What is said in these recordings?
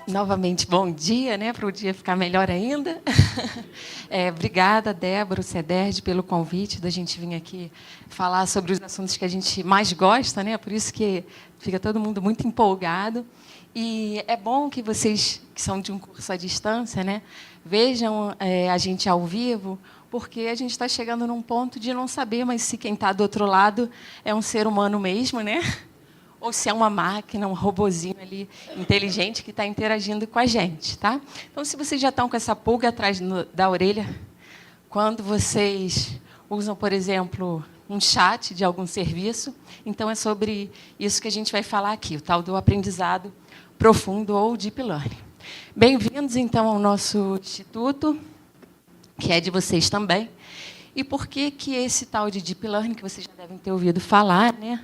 Novamente, bom dia, né, para o dia ficar melhor ainda. Obrigada, Débora, o CEDERJ, pelo convite da gente vir aqui falar sobre os assuntos que a gente mais gosta, né, por isso que fica todo mundo muito empolgado. E é bom que vocês, que são de um curso à distância, né, vejam a gente ao vivo, porque a gente está chegando num ponto de não saber mais se quem está do outro lado é um ser humano mesmo, né? Ou se é uma máquina, um robozinho ali inteligente que está interagindo com a gente, tá? Então, se vocês já estão com essa pulga atrás da orelha, quando vocês usam, por exemplo, um chat de algum serviço, então é sobre isso que a gente vai falar aqui, o tal do aprendizado profundo ou Deep Learning. Bem-vindos, então, ao nosso instituto, que é de vocês também. E por que esse tal de Deep Learning, que vocês já devem ter ouvido falar, né?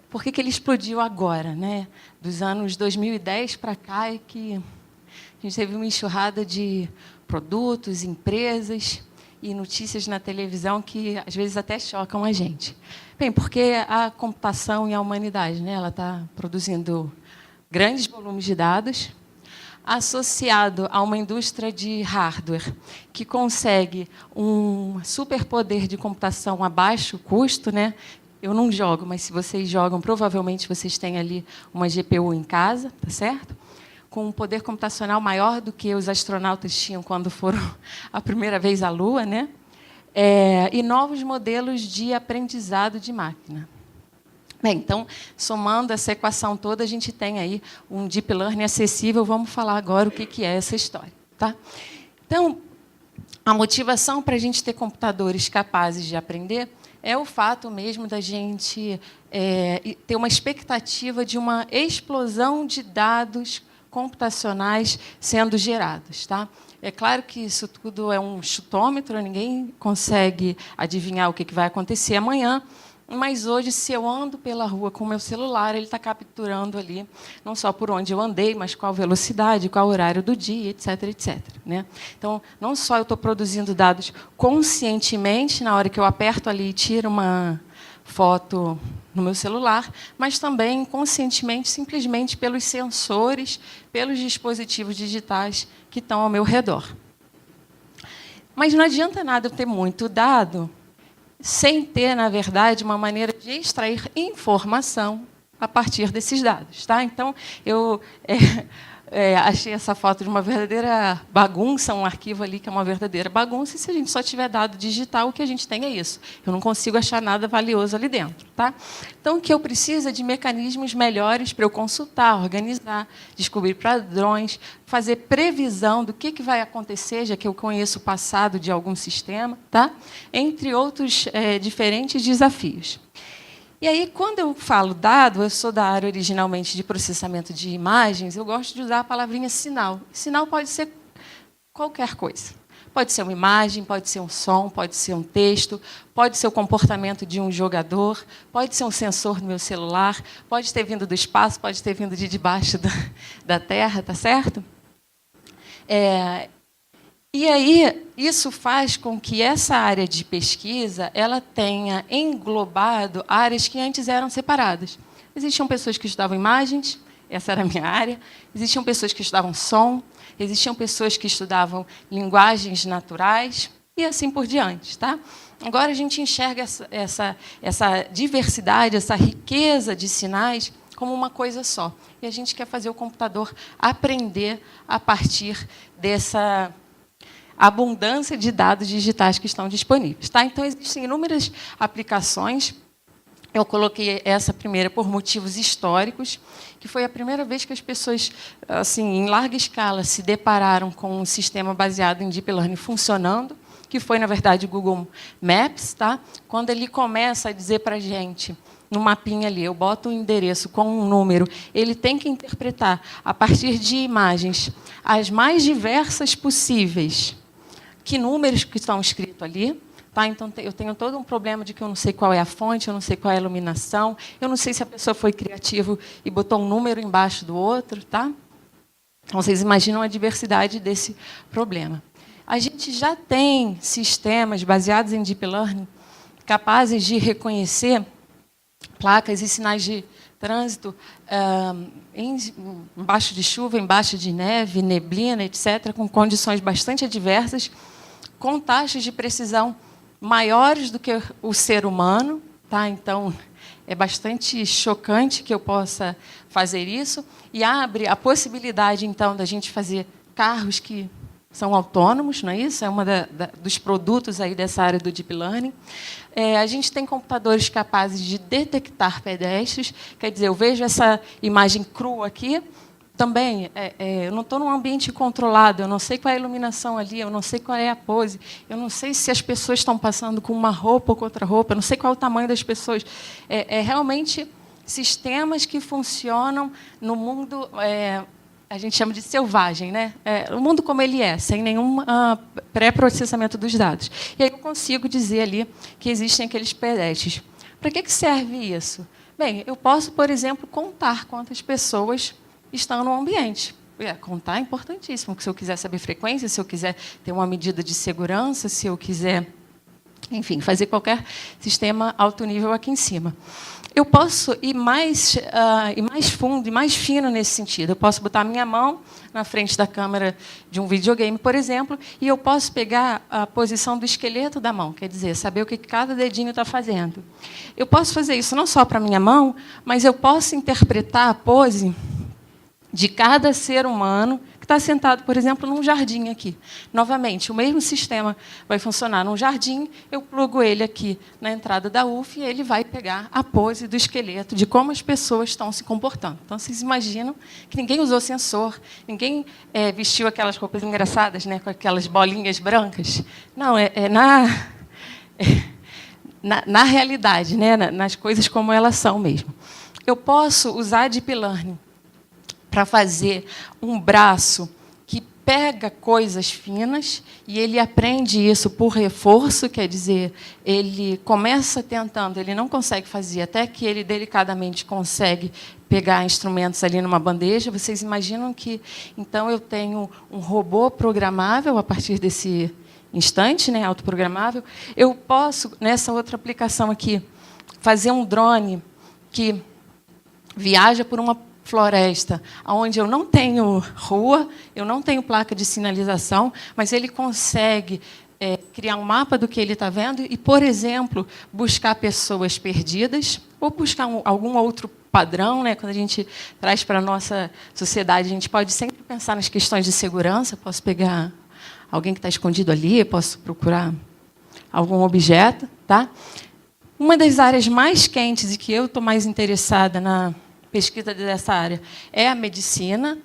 Por que ele explodiu agora, né? Dos anos 2010 para cá, é que a gente teve uma enxurrada de produtos, empresas e notícias na televisão que, às vezes, até chocam a gente. Bem, porque a computação e a humanidade, né, ela está produzindo grandes volumes de dados, associado a uma indústria de hardware que consegue um superpoder de computação a baixo custo, né? Eu não jogo, mas se vocês jogam, provavelmente vocês têm ali uma GPU em casa, tá certo? Com um poder computacional maior do que os astronautas tinham quando foram a primeira vez à Lua, né? E novos modelos de aprendizado de máquina. Bem, então, somando essa equação toda, a gente tem aí um Deep Learning acessível. Vamos falar agora o que é essa história, tá? Então, a motivação para a gente ter computadores capazes de aprender é o fato mesmo da gente ter uma expectativa de uma explosão de dados computacionais sendo gerados, tá? É claro que isso tudo é um chutômetro, ninguém consegue adivinhar o que vai acontecer amanhã, mas hoje, se eu ando pela rua com o meu celular, ele está capturando ali, não só por onde eu andei, mas qual velocidade, qual horário do dia, etc., etc., né? Então, não só eu estou produzindo dados conscientemente, na hora que eu aperto ali e tiro uma foto no meu celular, mas também conscientemente, simplesmente pelos sensores, pelos dispositivos digitais que estão ao meu redor. Mas não adianta nada eu ter muito dado sem ter, na verdade, uma maneira de extrair informação a partir desses dados, tá? Então, eu achei essa foto de uma verdadeira bagunça, um arquivo ali que é uma verdadeira bagunça, e se a gente só tiver dado digital, o que a gente tem é isso. Eu não consigo achar nada valioso ali dentro, tá? Então, o que eu preciso é de mecanismos melhores para eu consultar, organizar, descobrir padrões, fazer previsão do que vai acontecer, já que eu conheço o passado de algum sistema, tá? Entre outros diferentes desafios. E aí, quando eu falo dado, eu sou da área originalmente de processamento de imagens, eu gosto de usar a palavrinha sinal. Sinal pode ser qualquer coisa. Pode ser uma imagem, pode ser um som, pode ser um texto, pode ser o comportamento de um jogador, pode ser um sensor no meu celular, pode ter vindo do espaço, pode ter vindo de debaixo da Terra, tá certo? E aí, isso faz com que essa área de pesquisa ela tenha englobado áreas que antes eram separadas. Existiam pessoas que estudavam imagens, essa era a minha área. Existiam pessoas que estudavam som, existiam pessoas que estudavam linguagens naturais, e assim por diante, tá? Agora, a gente enxerga essa diversidade, essa riqueza de sinais como uma coisa só. E a gente quer fazer o computador aprender a partir dessa abundância de dados digitais que estão disponíveis, tá? Então, existem inúmeras aplicações. Eu coloquei essa primeira por motivos históricos, que foi a primeira vez que as pessoas, assim, em larga escala, se depararam com um sistema baseado em Deep Learning funcionando, que foi, na verdade, o Google Maps, tá? Quando ele começa a dizer para a gente, no mapinha ali, eu boto um endereço com um número, ele tem que interpretar, a partir de imagens, as mais diversas possíveis, que números que estão escritos ali. Tá? Então, eu tenho todo um problema de que eu não sei qual é a fonte, eu não sei qual é a iluminação, eu não sei se a pessoa foi criativa e botou um número embaixo do outro. Tá? Então, vocês imaginam a diversidade desse problema. A gente já tem sistemas baseados em Deep Learning capazes de reconhecer placas e sinais de trânsito embaixo de chuva, embaixo de neve, neblina, etc., com condições bastante adversas, com taxas de precisão maiores do que o ser humano. Tá? Então, é bastante chocante que eu possa fazer isso, e abre a possibilidade, então, da gente fazer carros que são autônomos, não é isso? É um dos produtos aí dessa área do Deep Learning. A gente tem computadores capazes de detectar pedestres, quer dizer, eu vejo essa imagem crua aqui, também, eu não estou num ambiente controlado, eu não sei qual é a iluminação ali, eu não sei qual é a pose, eu não sei se as pessoas estão passando com uma roupa ou com outra roupa, eu não sei qual é o tamanho das pessoas. Realmente sistemas que funcionam no mundo... a gente chama de selvagem, né? O mundo como ele é, sem nenhum pré-processamento dos dados. E aí eu consigo dizer ali que existem aqueles pedestres. Para que serve isso? Bem, eu posso, por exemplo, contar quantas pessoas estão no ambiente. Contar é importantíssimo, porque se eu quiser saber frequência, se eu quiser ter uma medida de segurança, se eu quiser, enfim, fazer qualquer sistema alto nível aqui em cima. Eu posso ir mais fundo e mais fino nesse sentido. Eu posso botar a minha mão na frente da câmera de um videogame, por exemplo, e eu posso pegar a posição do esqueleto da mão, quer dizer, saber o que cada dedinho está fazendo. Eu posso fazer isso não só para a minha mão, mas eu posso interpretar a pose de cada ser humano que está sentado, por exemplo, num jardim aqui. Novamente, o mesmo sistema vai funcionar num jardim, eu plugo ele aqui na entrada da UF e ele vai pegar a pose do esqueleto, de como as pessoas estão se comportando. Então, vocês imaginam que ninguém usou sensor, ninguém vestiu aquelas roupas engraçadas, né, com aquelas bolinhas brancas. Não, na realidade, né, nas coisas como elas são mesmo. Eu posso usar Deep Learning para fazer um braço que pega coisas finas e ele aprende isso por reforço, quer dizer, ele começa tentando, ele não consegue fazer, até que ele delicadamente consegue pegar instrumentos ali numa bandeja. Vocês imaginam que, então, eu tenho um robô programável a partir desse instante, né, autoprogramável. Eu posso, nessa outra aplicação aqui, fazer um drone que viaja por uma floresta, onde eu não tenho rua, eu não tenho placa de sinalização, mas ele consegue criar um mapa do que ele está vendo e, por exemplo, buscar pessoas perdidas ou buscar algum outro padrão, né? Quando a gente traz para a nossa sociedade, a gente pode sempre pensar nas questões de segurança. Posso pegar alguém que está escondido ali, posso procurar algum objeto. Tá? Uma das áreas mais quentes e que eu estou mais interessada na pesquisa dessa área é a medicina.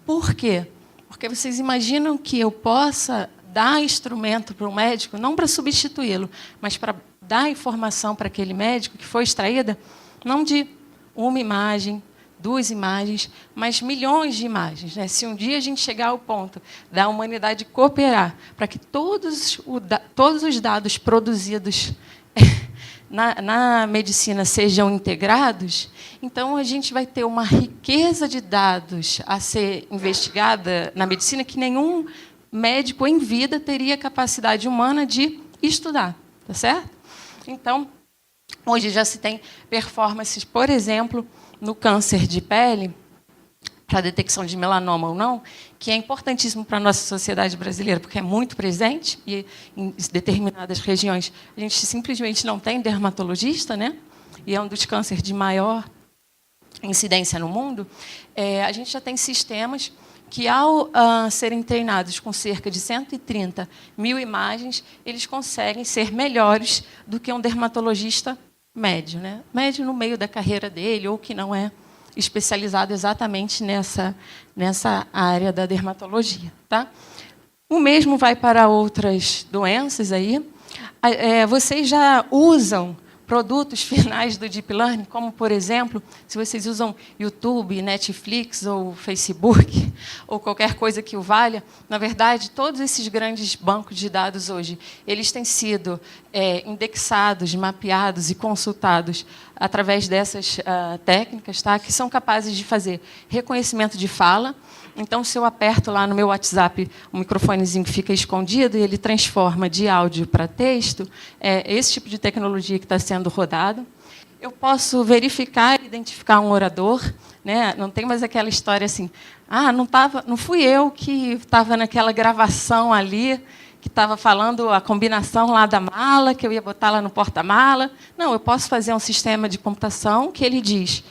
Por quê? Porque vocês imaginam que eu possa dar instrumento para um médico, não para substituí-lo, mas para dar informação para aquele médico que foi extraída, não de uma imagem, 2 imagens, mas milhões de imagens. Né? Se um dia a gente chegar ao ponto da humanidade cooperar para que todos os dados produzidos na medicina sejam integrados, então a gente vai ter uma riqueza de dados a ser investigada na medicina que nenhum médico em vida teria capacidade humana de estudar, tá certo? Então, hoje já se tem performances, por exemplo, no câncer de pele, para a detecção de melanoma ou não, que é importantíssimo para a nossa sociedade brasileira, porque é muito presente, e em determinadas regiões a gente simplesmente não tem dermatologista, né? E é um dos cânceres de maior incidência no mundo. A gente já tem sistemas que, ao serem treinados com cerca de 130 mil imagens, eles conseguem ser melhores do que um dermatologista médio, né? Médio no meio da carreira dele, ou que não é especializado exatamente nessa área da dermatologia. Tá? O mesmo vai para outras doenças. Aí. Vocês já usam produtos finais do Deep Learning, como, por exemplo, se vocês usam YouTube, Netflix ou Facebook, ou qualquer coisa que o valha, na verdade, todos esses grandes bancos de dados hoje, eles têm sido indexados, mapeados e consultados através dessas técnicas, tá? Que são capazes de fazer reconhecimento de fala. Então, se eu aperto lá no meu WhatsApp, o microfonezinho fica escondido e ele transforma de áudio para texto, é esse tipo de tecnologia que está sendo rodado. Eu posso verificar e identificar um orador, né? Não tem mais aquela história assim, não fui eu que estava naquela gravação ali, que estava falando a combinação lá da mala, que eu ia botar lá no porta-mala. Não, eu posso fazer um sistema de computação que ele diz,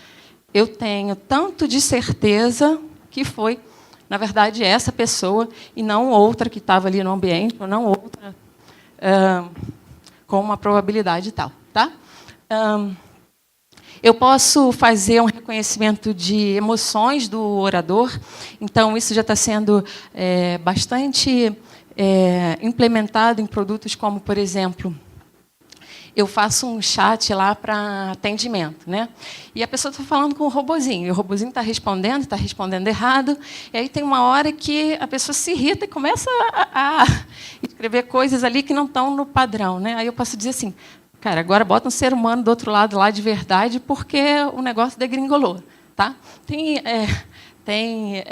eu tenho tanto de certeza que foi, na verdade, essa pessoa e não outra que estava ali no ambiente, ou não outra com uma probabilidade tal. Tá? Eu posso fazer um reconhecimento de emoções do orador. Então, isso já está sendo bastante implementado em produtos como, por exemplo, eu faço um chat lá para atendimento, né? E a pessoa está falando com o robozinho, e o robozinho está respondendo errado, e aí tem uma hora que a pessoa se irrita e começa a escrever coisas ali que não estão no padrão, né? Aí eu posso dizer assim, cara, agora bota um ser humano do outro lado lá de verdade, porque o negócio degringolou, tá? Tem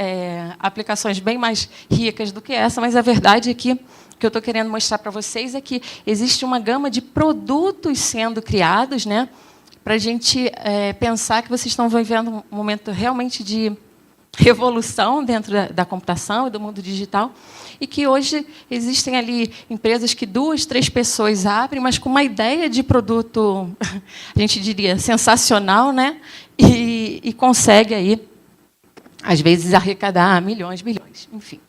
aplicações bem mais ricas do que essa, mas a verdade é que o que eu estou querendo mostrar para vocês é que existe uma gama de produtos sendo criados, né, para a gente pensar que vocês estão vivendo um momento realmente de revolução dentro da computação e do mundo digital, e que hoje existem ali empresas que 2, 3 pessoas abrem, mas com uma ideia de produto, a gente diria, sensacional, né, e consegue aí, às vezes, arrecadar milhões, bilhões, enfim.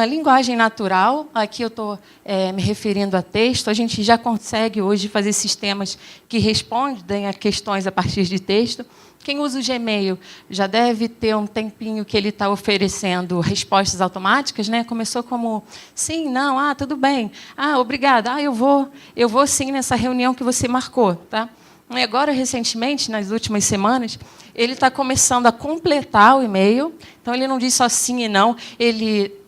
Linguagem natural, aqui eu estou me referindo a texto, a gente já consegue hoje fazer sistemas que respondem a questões a partir de texto. Quem usa o Gmail já deve ter um tempinho que ele está oferecendo respostas automáticas, né? Começou como, sim, não, tudo bem, obrigada, eu vou sim nessa reunião que você marcou. Tá? E agora, recentemente, nas últimas semanas, ele está começando a completar o e-mail, então ele não diz só sim e não, ele...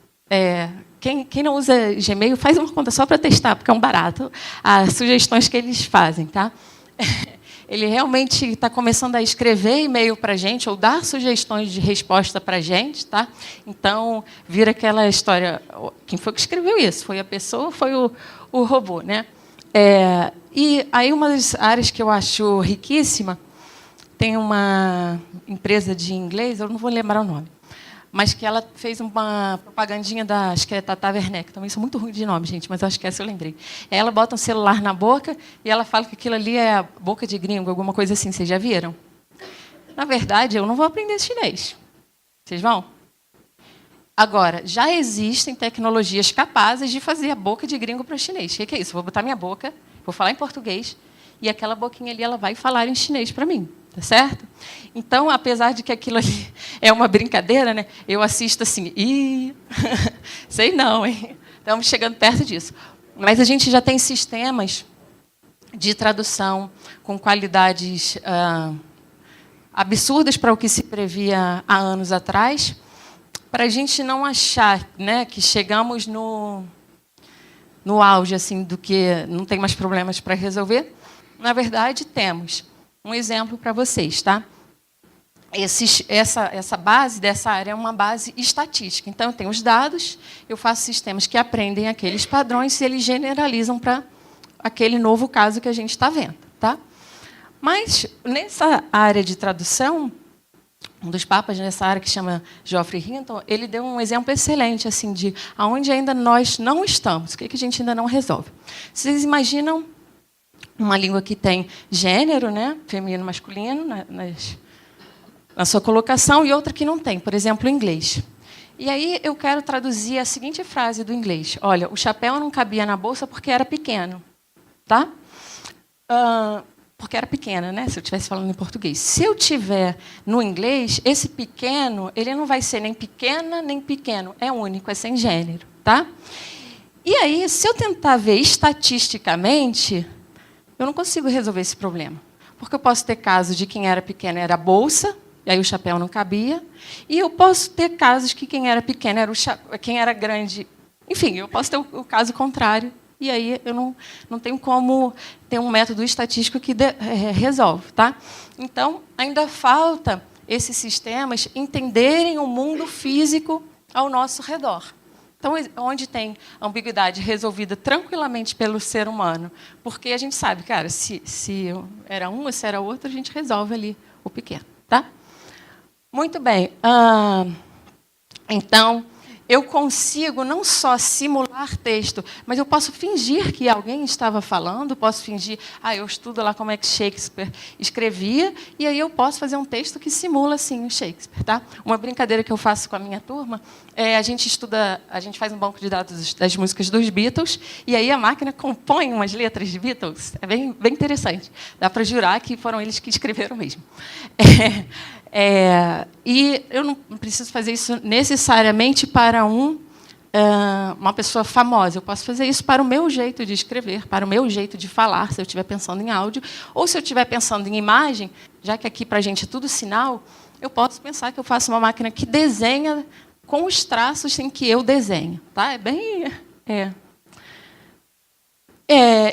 Quem não usa Gmail, faz uma conta só para testar, porque é um barato, as sugestões que eles fazem. Tá? Ele realmente está começando a escrever e-mail para a gente, ou dar sugestões de resposta para a gente. Tá? Então, vira aquela história, quem foi que escreveu isso? Foi a pessoa ou foi o robô? Né? E aí, uma das áreas que eu acho riquíssima, tem uma empresa de inglês, eu não vou lembrar o nome, mas que ela fez uma propagandinha da, acho que é Tata Werneck, também sou muito ruim de nome, gente, mas acho que essa eu lembrei. Ela bota um celular na boca e ela fala que aquilo ali é a boca de gringo, alguma coisa assim, vocês já viram? Na verdade, eu não vou aprender chinês. Vocês vão? Agora, já existem tecnologias capazes de fazer a boca de gringo para chinês. O que é isso? Vou botar minha boca, vou falar em português, e aquela boquinha ali ela vai falar em chinês para mim. Tá certo? Então, apesar de que aquilo ali é uma brincadeira, né, eu assisto assim, sei não, hein? Estamos chegando perto disso. Mas a gente já tem sistemas de tradução com qualidades absurdas para o que se previa há anos atrás, para a gente não achar, né, que chegamos no auge assim, do que não tem mais problemas para resolver. Na verdade, temos. Um exemplo para vocês, tá? Essa base dessa área é uma base estatística. Então, eu tenho os dados, eu faço sistemas que aprendem aqueles padrões e eles generalizam para aquele novo caso que a gente está vendo. Tá? Mas, nessa área de tradução, um dos papas nessa área, que chama Geoffrey Hinton, ele deu um exemplo excelente assim, de aonde ainda nós não estamos, o que a gente ainda não resolve. Vocês imaginam uma língua que tem gênero, né, feminino, masculino, na sua colocação, e outra que não tem, por exemplo, o inglês. E aí eu quero traduzir a seguinte frase do inglês. Olha, o chapéu não cabia na bolsa porque era pequeno. Tá? Porque era pequena, né, se eu estivesse falando em português. Se eu tiver no inglês, esse pequeno, ele não vai ser nem pequena, nem pequeno. É único, é sem gênero. Tá? E aí, se eu tentar ver estatisticamente, eu não consigo resolver esse problema. Porque eu posso ter casos de quem era pequeno era a bolsa, e aí o chapéu não cabia. E eu posso ter casos que quem era pequeno era quem era grande. Enfim, eu posso ter o caso contrário e aí eu não tenho como ter um método estatístico que resolve. Tá? Então, ainda falta esses sistemas entenderem o mundo físico ao nosso redor. Então, onde tem ambiguidade resolvida tranquilamente pelo ser humano, porque a gente sabe, cara, se era um ou se era outro, a gente resolve ali o pequeno. Tá? Muito bem. Então, eu consigo não só simular texto, mas eu posso fingir que alguém estava falando, posso fingir, eu estudo lá como é que Shakespeare escrevia, e aí eu posso fazer um texto que simula, assim, o Shakespeare. Tá? Uma brincadeira que eu faço com a minha turma a gente faz um banco de dados das músicas dos Beatles, e aí a máquina compõe umas letras de Beatles. É bem interessante. Dá para jurar que foram eles que escreveram mesmo. E eu não preciso fazer isso necessariamente para uma pessoa famosa. Eu posso fazer isso para o meu jeito de escrever, para o meu jeito de falar, se eu estiver pensando em áudio, ou se eu estiver pensando em imagem, já que aqui para a gente é tudo sinal, eu posso pensar que eu faço uma máquina que desenha com os traços em que eu desenho. Tá?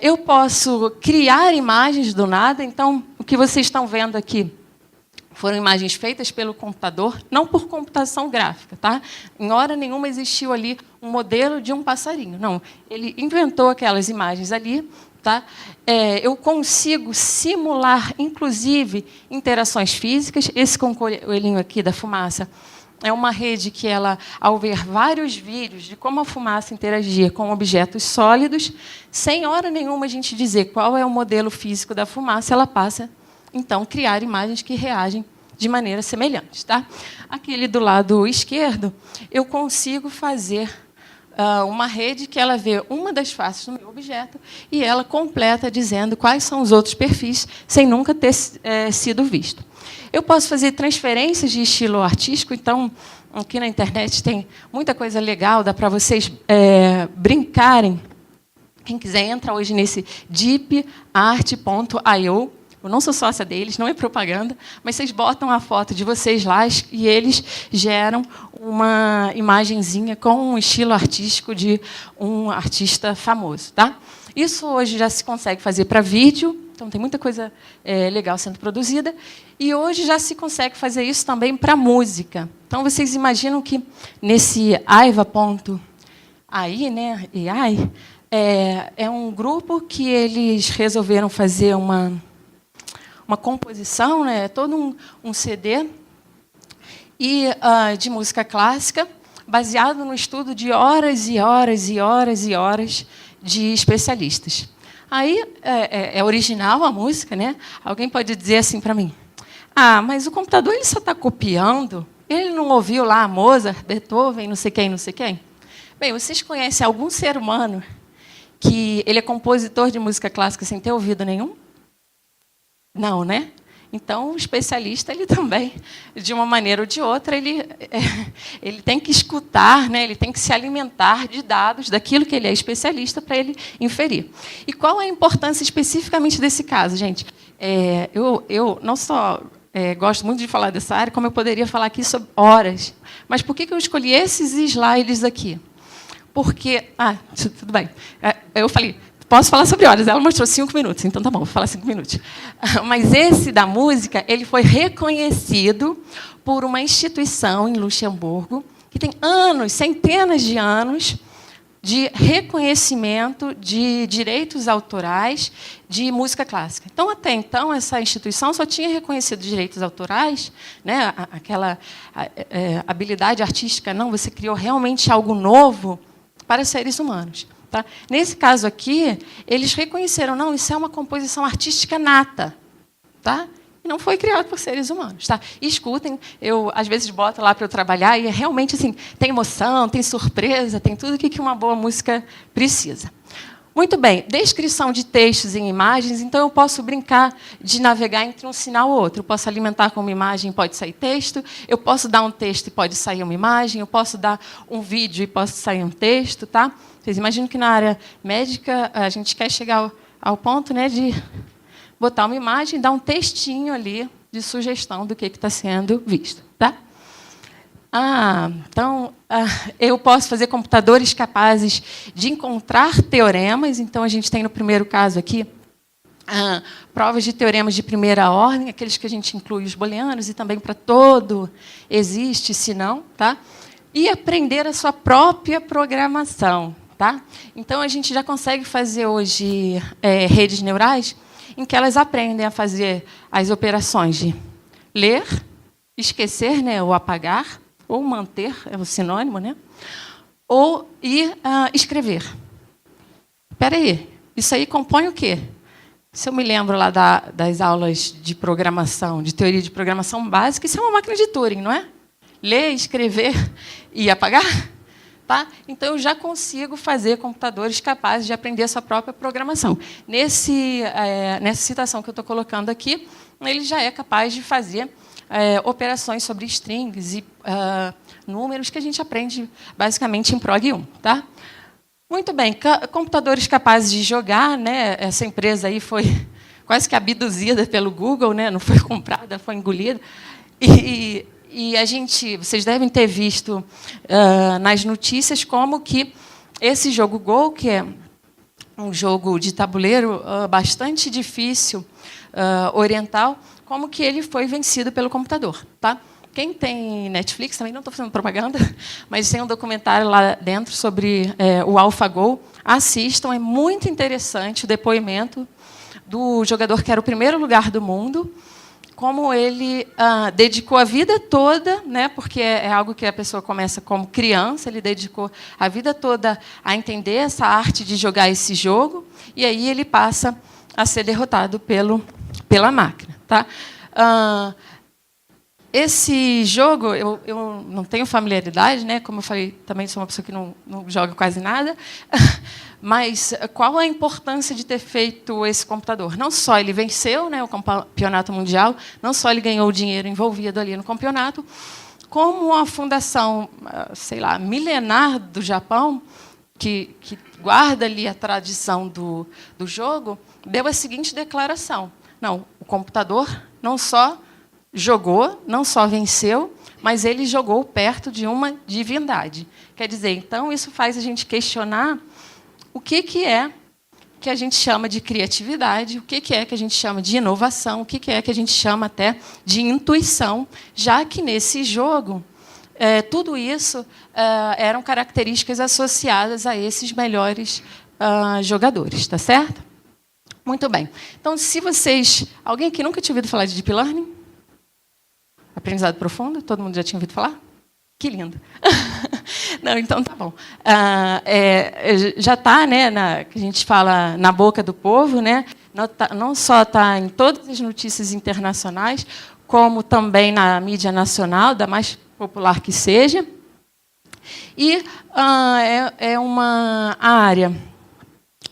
Eu posso criar imagens do nada. Então, o que vocês estão vendo aqui foram imagens feitas pelo computador, não por computação gráfica. Tá? Em hora nenhuma existiu ali um modelo de um passarinho. Não, ele inventou aquelas imagens ali. Tá? Eu consigo simular, inclusive, interações físicas. Esse coelhinho aqui da fumaça é uma rede que, ao ver vários vídeos de como a fumaça interagia com objetos sólidos, sem hora nenhuma a gente dizer qual é o modelo físico da fumaça, ela passa, então, a criar imagens que reagem de maneira semelhante. Tá? Aquele do lado esquerdo, eu consigo fazer uma rede que ela vê uma das faces do meu objeto e ela completa dizendo quais são os outros perfis, sem nunca ter sido visto. Eu posso fazer transferências de estilo artístico, então, aqui na internet tem muita coisa legal, dá para vocês brincarem. Quem quiser, entra hoje nesse deepart.io. Eu não sou sócia deles, não é propaganda, mas vocês botam a foto de vocês lá e eles geram uma imagenzinha com um estilo artístico de um artista famoso. Tá? Isso hoje já se consegue fazer para vídeo, então tem muita coisa legal sendo produzida, e hoje já se consegue fazer isso também para música. Então, vocês imaginam que nesse Aiva.ai, né, AI, é um grupo que eles resolveram fazer uma composição, né, todo um CD de música clássica, baseado no estudo de horas e horas e horas e horas de especialistas. Aí é original a música, né? Alguém pode dizer assim para mim: mas o computador ele só está copiando? Ele não ouviu lá Mozart, Beethoven, não sei quem, não sei quem? Bem, vocês conhecem algum ser humano que ele é compositor de música clássica sem ter ouvido nenhum? Não, né? Então, o especialista, ele também, de uma maneira ou de outra, ele tem que escutar, né? Ele tem que se alimentar de dados daquilo que ele é especialista para ele inferir. E qual é a importância especificamente desse caso, gente? Eu não só gosto muito de falar dessa área, como eu poderia falar aqui sobre horas. Mas por que eu escolhi esses slides aqui? Porque... tudo bem. Eu falei... Posso falar sobre horas. Ela mostrou 5 minutos, então tá bom, vou falar 5 minutos. Mas esse da música, ele foi reconhecido por uma instituição em Luxemburgo, que tem anos, centenas de anos, de reconhecimento de direitos autorais de música clássica. Então, até então, essa instituição só tinha reconhecido direitos autorais, né, aquela habilidade artística, não, você criou realmente algo novo para seres humanos. Tá? Nesse caso aqui, eles reconheceram, não, isso é uma composição artística nata. Tá? E não foi criado por seres humanos. Tá? E escutem, eu às vezes boto lá para eu trabalhar e realmente assim, tem emoção, tem surpresa, tem tudo o que uma boa música precisa. Muito bem, descrição de textos em imagens, então eu posso brincar de navegar entre um sinal ou outro. Eu posso alimentar com uma imagem e pode sair texto, eu posso dar um texto e pode sair uma imagem, eu posso dar um vídeo e pode sair um texto. Tá? Vocês imaginam que na área médica a gente quer chegar ao ponto, né, de botar uma imagem e dar um textinho ali de sugestão do que está sendo visto. Tá? Eu posso fazer computadores capazes de encontrar teoremas. Então, a gente tem no primeiro caso aqui provas de teoremas de primeira ordem, aqueles que a gente inclui os booleanos, e também para todo existe, se não. Tá? E aprender a sua própria programação. Tá? Então, a gente já consegue fazer hoje redes neurais em que elas aprendem a fazer as operações de ler, esquecer, né, ou apagar, ou manter, é o sinônimo, né? Ou escrever. Espera aí, isso aí compõe o quê? Se eu me lembro lá das aulas de programação, de teoria de programação básica, isso é uma máquina de Turing, não é? Ler, escrever e apagar? Tá? Então, eu já consigo fazer computadores capazes de aprender a sua própria programação. Nessa citação que eu estou colocando aqui, ele já é capaz de fazer operações sobre strings e números que a gente aprende basicamente em Prog 1. Tá? Muito bem, computadores capazes de jogar, né? Essa empresa aí foi quase que abduzida pelo Google, né? Não foi comprada, foi engolida. E vocês devem ter visto nas notícias como que esse jogo Go, que é um jogo de tabuleiro bastante difícil, oriental, como que ele foi vencido pelo computador. Tá? Quem tem Netflix, também não estou fazendo propaganda, mas tem um documentário lá dentro sobre o AlphaGo. Assistam, é muito interessante o depoimento do jogador que era o primeiro lugar do mundo, como ele dedicou a vida toda, né, porque é algo que a pessoa começa como criança, ele dedicou a vida toda a entender essa arte de jogar esse jogo, e aí ele passa a ser derrotado pela máquina. Tá? Esse jogo, eu não tenho familiaridade, né? Como eu falei, também sou uma pessoa que não joga quase nada, mas qual a importância de ter feito esse computador? Não só ele venceu, né, o campeonato mundial, não só ele ganhou o dinheiro envolvido ali no campeonato, como a fundação, sei lá, milenar do Japão, que guarda ali a tradição do jogo, deu a seguinte declaração: não, o computador não só jogou, não só venceu, mas ele jogou perto de uma divindade. Quer dizer, então, isso faz a gente questionar o que é que a gente chama de criatividade, o que é que a gente chama de inovação, o que é que a gente chama até de intuição, já que, nesse jogo, tudo isso eram características associadas a esses melhores jogadores. Tá certo? Muito bem. Então, se vocês... Alguém aqui nunca tinha ouvido falar de Deep Learning? Aprendizado profundo? Todo mundo já tinha ouvido falar? Que lindo. Não, então tá bom. Já está, né, que a gente fala na boca do povo, né? Não só está em todas as notícias internacionais, como também na mídia nacional, da mais popular que seja. E é uma área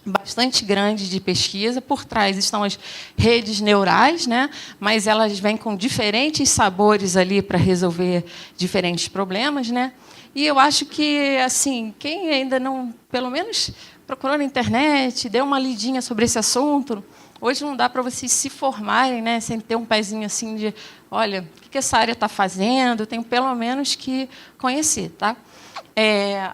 bastante grande de pesquisa. Por trás estão as redes neurais, né? Mas elas vêm com diferentes sabores ali para resolver diferentes problemas, né? E eu acho que, assim, quem ainda não, pelo menos, procurou na internet, deu uma lidinha sobre esse assunto, hoje não dá para vocês se formarem, né, sem ter um pezinho assim de, olha, o que essa área está fazendo, tenho pelo menos que conhecer, tá?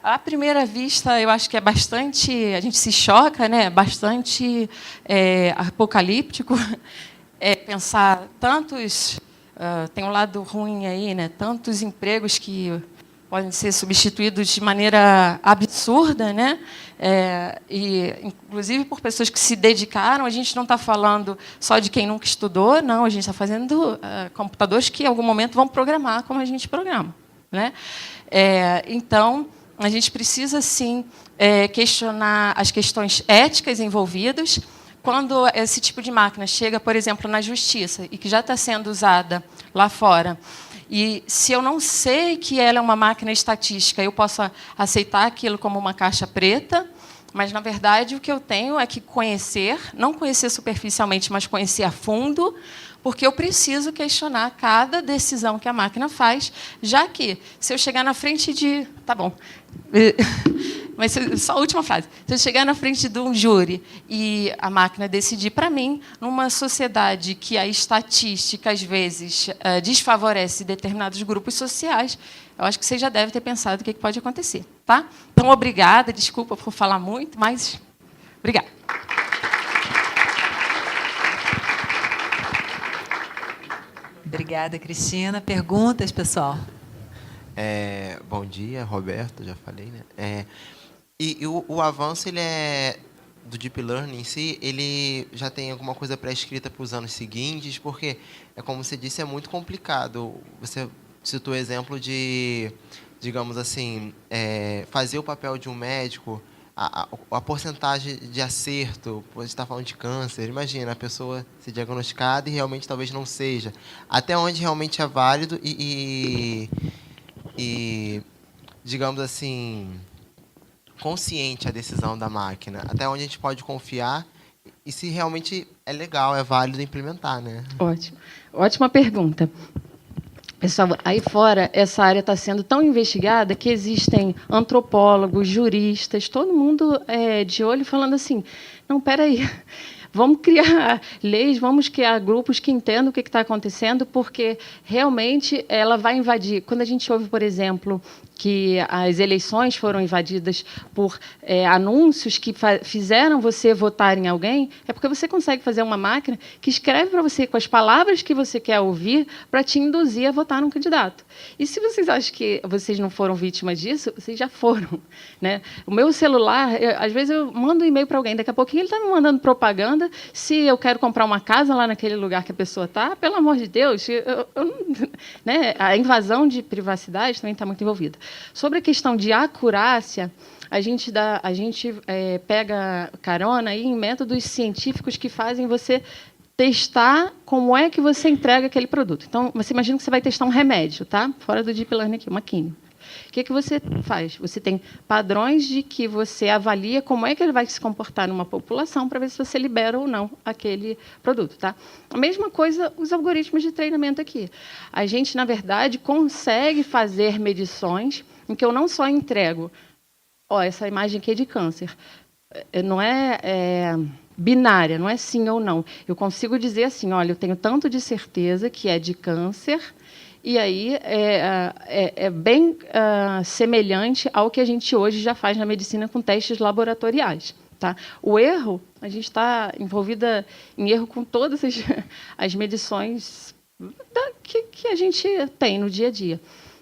À primeira vista, eu acho que é bastante... A gente se choca, né? Bastante apocalíptico. Pensar tantos... tem um lado ruim aí, né? Tantos empregos que podem ser substituídos de maneira absurda, né? E, inclusive, por pessoas que se dedicaram. A gente não está falando só de quem nunca estudou, não. A gente está fazendo computadores que, em algum momento, vão programar como a gente programa, né? Então, a gente precisa, sim, questionar as questões éticas envolvidas. Quando esse tipo de máquina chega, por exemplo, na justiça, e que já está sendo usada lá fora, e se eu não sei que ela é uma máquina estatística, eu posso aceitar aquilo como uma caixa preta, mas, na verdade, o que eu tenho é que conhecer, não conhecer superficialmente, mas conhecer a fundo, porque eu preciso questionar cada decisão que a máquina faz, já que, se eu chegar na frente de... Tá bom. Mas só a última frase. Se eu chegar na frente de um júri e a máquina decidir para mim, numa sociedade que a estatística, às vezes, desfavorece determinados grupos sociais, eu acho que você já deve ter pensado o que pode acontecer. Tá? Então, obrigada. Desculpa por falar muito, mas obrigada. Obrigada, Cristina. Perguntas, pessoal? Bom dia, Roberto, já falei, né? O avanço ele do Deep Learning em si, ele já tem alguma coisa pré-escrita para os anos seguintes, porque, como você disse, é muito complicado. Você citou o exemplo de, digamos assim, fazer o papel de um médico, a porcentagem de acerto, você está falando de câncer, imagina, a pessoa ser diagnosticada e realmente talvez não seja. Até onde realmente é válido e digamos assim, consciente a decisão da máquina, até onde a gente pode confiar e se realmente é legal, é válido implementar, né? Ótimo. Ótima pergunta. Pessoal, aí fora, essa área está sendo tão investigada que existem antropólogos, juristas, todo mundo de olho falando assim, não, peraí, vamos criar leis, vamos criar grupos que entendam o que está acontecendo, porque realmente ela vai invadir. Quando a gente ouve, por exemplo, que as eleições foram invadidas por anúncios que fizeram você votar em alguém, é porque você consegue fazer uma máquina que escreve para você com as palavras que você quer ouvir para te induzir a votar num candidato. E se vocês acham que vocês não foram vítimas disso, vocês já foram. Né? O meu celular, às vezes eu mando um e-mail para alguém, daqui a pouquinho ele está me mandando propaganda se eu quero comprar uma casa lá naquele lugar que a pessoa está, pelo amor de Deus, né? A invasão de privacidade também está muito envolvida. Sobre a questão de acurácia, a gente pega carona aí em métodos científicos que fazem você testar como é que você entrega aquele produto. Então, você imagina que você vai testar um remédio, tá? Fora do Deep Learning aqui, uma química. O que você faz? Você tem padrões de que você avalia como é que ele vai se comportar numa população para ver se você libera ou não aquele produto. Tá? A mesma coisa os algoritmos de treinamento aqui. A gente, na verdade, consegue fazer medições em que eu não só entrego, essa imagem aqui é de câncer, não é binária, não é sim ou não. Eu consigo dizer assim, olha, eu tenho tanto de certeza que é de câncer. E aí é bem semelhante ao que a gente hoje já faz na medicina com testes laboratoriais. Tá? O erro, a gente está envolvida em erro com todas as medições que a gente tem no dia a dia.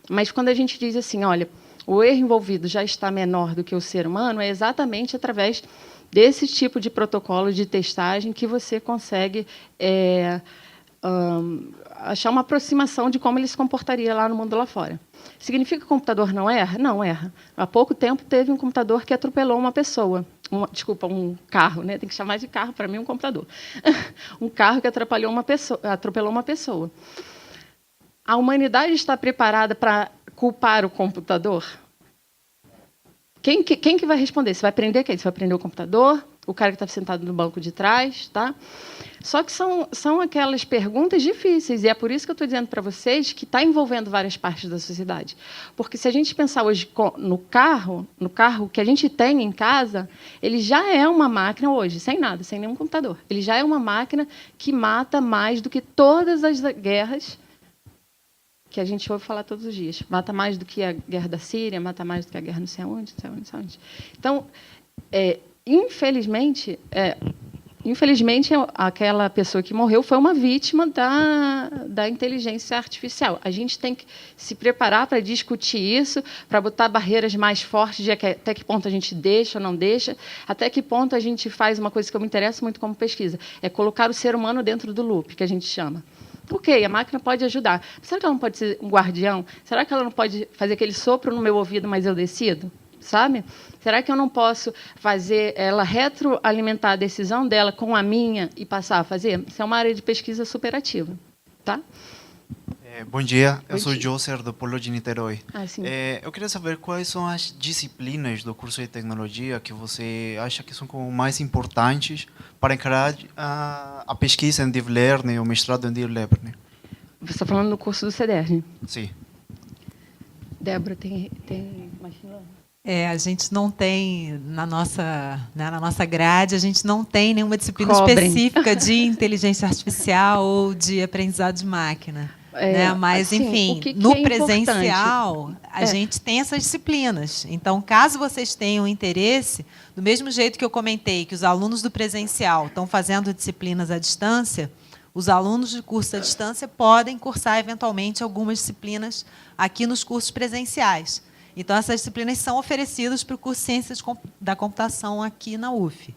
Mas quando a gente diz assim, olha, o erro envolvido já está menor do que o ser humano, é exatamente através desse tipo de protocolo de testagem que você consegue achar uma aproximação de como ele se comportaria lá no mundo lá fora. Significa que o computador não erra? Não erra. Há pouco tempo teve um computador que atropelou uma pessoa. Um carro, né? Tem que chamar de carro, para mim, um computador. Um carro que atropelou uma pessoa. A humanidade está preparada para culpar o computador? Quem que vai responder? Você vai prender quem? Você vai prender o computador? O cara que está sentado no banco de trás? Tá? Só que são aquelas perguntas difíceis, e é por isso que eu estou dizendo para vocês que está envolvendo várias partes da sociedade. Porque se a gente pensar hoje no carro que a gente tem em casa, ele já é uma máquina hoje, sem nada, sem nenhum computador. Ele já é uma máquina que mata mais do que todas as guerras que a gente ouve falar todos os dias. Mata mais do que a guerra da Síria, mata mais do que a guerra não sei onde, não sei onde, não sei onde. Então, infelizmente, aquela pessoa que morreu foi uma vítima da inteligência artificial. A gente tem que se preparar para discutir isso, para botar barreiras mais fortes de até que ponto a gente deixa ou não deixa, até que ponto a gente faz uma coisa que eu me interesso muito como pesquisa, é colocar o ser humano dentro do loop, que a gente chama. Ok, a máquina pode ajudar. Será que ela não pode ser um guardião? Será que ela não pode fazer aquele sopro no meu ouvido, mas eu decido? Sabe? Será que eu não posso fazer ela retroalimentar a decisão dela com a minha e passar a fazer? Isso é uma área de pesquisa superativa. Tá? Bom dia, eu sou o Joser, do Polo de Niterói. Sim. Eu queria saber quais são as disciplinas do curso de tecnologia que você acha que são como mais importantes para encarar a pesquisa em Deep Learning, o mestrado em Deep Learning. Você está falando no curso do CDR? Sim. Débora, tem machine learning? A gente não tem, na nossa grade, a gente não tem nenhuma disciplina Cobrem. específica de inteligência artificial ou de aprendizado de máquina. Né? Mas, assim, enfim, o que no é presencial, importante? a gente tem essas disciplinas. Então, caso vocês tenham interesse, do mesmo jeito que eu comentei que os alunos do presencial estão fazendo disciplinas à distância, os alunos de curso à distância podem cursar, eventualmente, algumas disciplinas aqui nos cursos presenciais. Então, essas disciplinas são oferecidas para o curso de Ciências da Computação aqui na UF.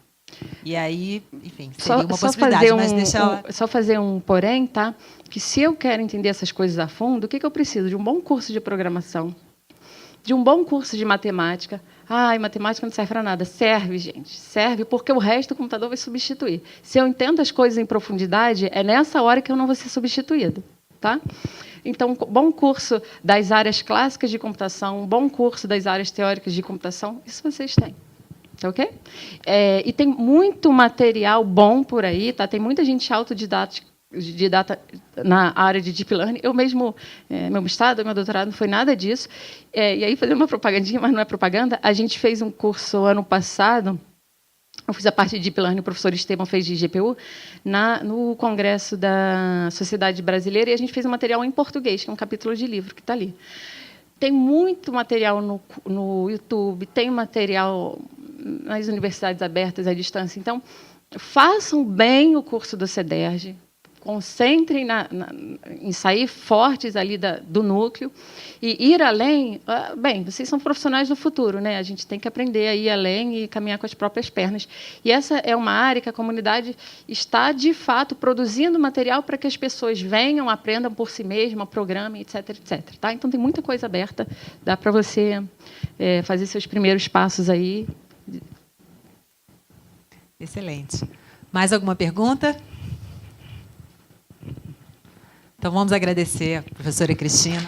E aí, enfim, seria uma possibilidade. Mas só fazer um porém, tá? Que se eu quero entender essas coisas a fundo, o que eu preciso? De um bom curso de programação, de um bom curso de matemática. Ai, matemática não serve para nada. Serve, gente. Serve porque o resto o computador vai substituir. Se eu entendo as coisas em profundidade, é nessa hora que eu não vou ser substituído. Tá? Então, bom curso das áreas clássicas de computação, um bom curso das áreas teóricas de computação, isso vocês têm. Ok? E tem muito material bom por aí, tá? Tem muita gente autodidata na área de Deep Learning. Eu mesmo, meu mestrado, meu doutorado não foi nada disso. E aí, fazendo uma propagandinha, mas não é propaganda, a gente fez um curso ano passado, eu fiz a parte de Deep Learning, o professor Esteban fez de GPU, no congresso da Sociedade Brasileira, e a gente fez um material em português, que é um capítulo de livro que está ali. Tem muito material no YouTube, tem material nas universidades abertas à distância. Então, façam bem o curso do CEDERJ, concentrem em sair fortes ali do núcleo e ir além. Bem, vocês são profissionais do futuro, né? A gente tem que aprender a ir além e caminhar com as próprias pernas. E essa é uma área que a comunidade está, de fato, produzindo material para que as pessoas venham, aprendam por si mesmas, programem, etc, etc. Tá? Então, tem muita coisa aberta. Dá para você fazer seus primeiros passos aí. Excelente. Mais alguma pergunta? Então, vamos agradecer a professora Cristina.